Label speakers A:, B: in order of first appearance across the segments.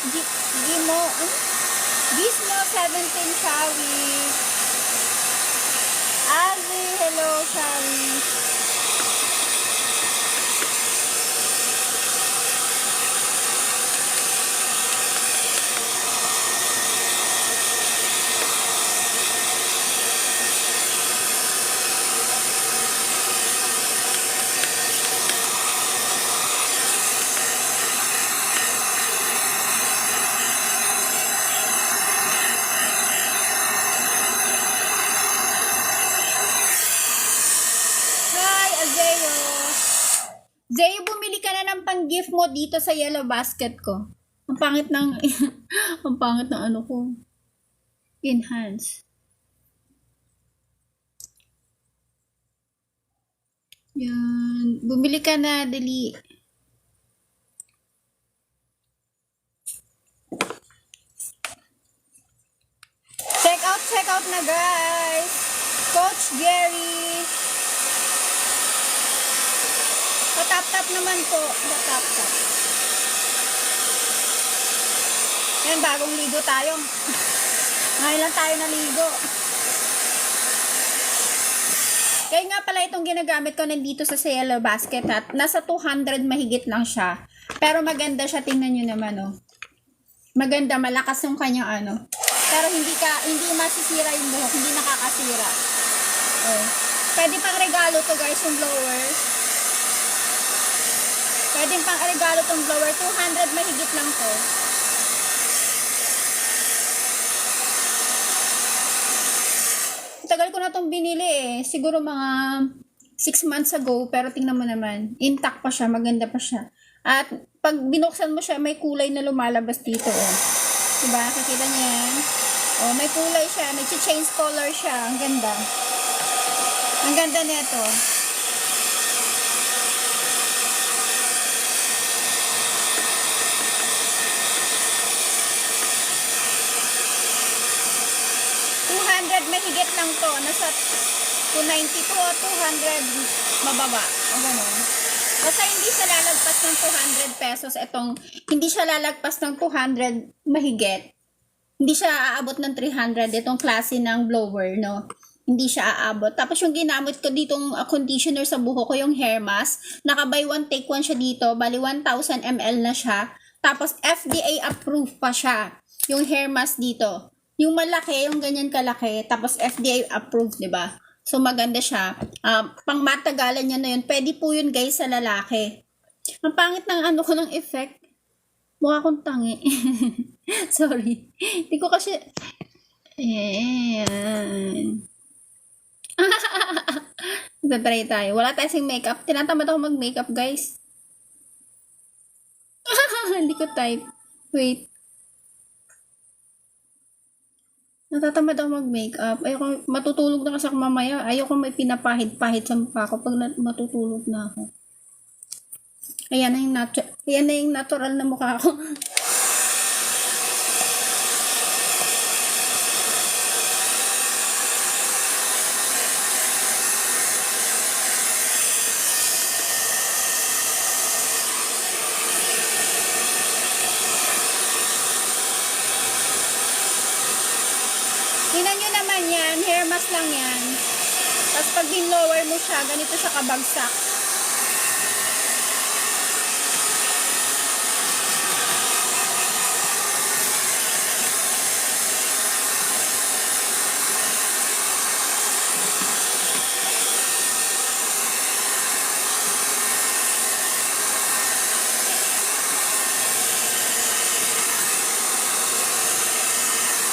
A: Gimo, Gizmo 17 Shawi. Azi, hello Shawi. Zeo, bumili ka na ng pang-gift mo dito sa yellow basket ko. Ang pangit ng, ang pangit ng ano ko. Enhance. Yan. Bumili ka na, dali. Check out na guys. Coach Gary. Patap-tap naman po. Patap-tap. Yan, bagong ligo tayo. Ngayon lang tayo naligo. Kaya nga pala itong ginagamit ko nandito sa yellow basket at nasa 200 mahigit lang siya. Pero maganda siya, tingnan nyo naman oh. Maganda, malakas yung kanyang ano. Pero hindi masisira yung buhok, hindi nakakasira. Oh. Pwede pang regalo to guys, yung blower. Pwede pang regalo tong blower, 200 mahigit lang to. Tagal ko na itong binili eh. Siguro mga 6 months ago. Pero tingnan mo naman. Intact pa siya. Maganda pa siya. At pag binuksan mo siya, may kulay na lumalabas dito. Oh. Diba? Kakita niya yan? Oh, may kulay siya. Nag-change color siya. Ang ganda. Ang ganda nito. Mahigit lang to. Nasa 292 o 200 mababa. O gano'n. Basta hindi siya lalagpas ng 200 pesos. Hindi siya lalagpas ng 200 mahigit. Hindi siya aabot ng 300. Itong klase ng blower, no? Hindi siya aabot. Tapos yung ginamit ko ditong conditioner sa buho ko, yung hair mask. Naka-buy one, take one siya dito. Bali, 1,000 ml na siya. Tapos, FDA approved pa siya. Yung hair mask dito. Yung malaki, yung ganyan kalaki, tapos FDA approved, di ba? So, maganda siya. Pang matagalan niya na yun. Pwede po yun, guys, sa lalaki. Ang pangit ng ano ko ng effect. Mukha akong tangi. Sorry. Hindi ko kasi... Ayan. Try tayo. Wala tayong makeup. Tinatamad ako mag-makeup, guys. Hindi ko type. Wait. Natatamad ako mag-makeup. Ayoko, matutulog na kasi ako mamaya. Ayoko may pinapahid-pahid sa mukha ko pag matutulog na ako. Ayan na yung natural na mukha ko. Tingnan nyo naman yan, hair mask lang yan. Tapos pag din-lower mo siya, ganito siya kabagsak.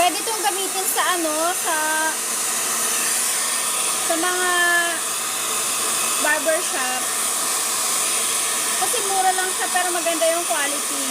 A: Pwede itong gamitin sa sa mga barbershop. Kasi mura lang siya pero maganda yung quality.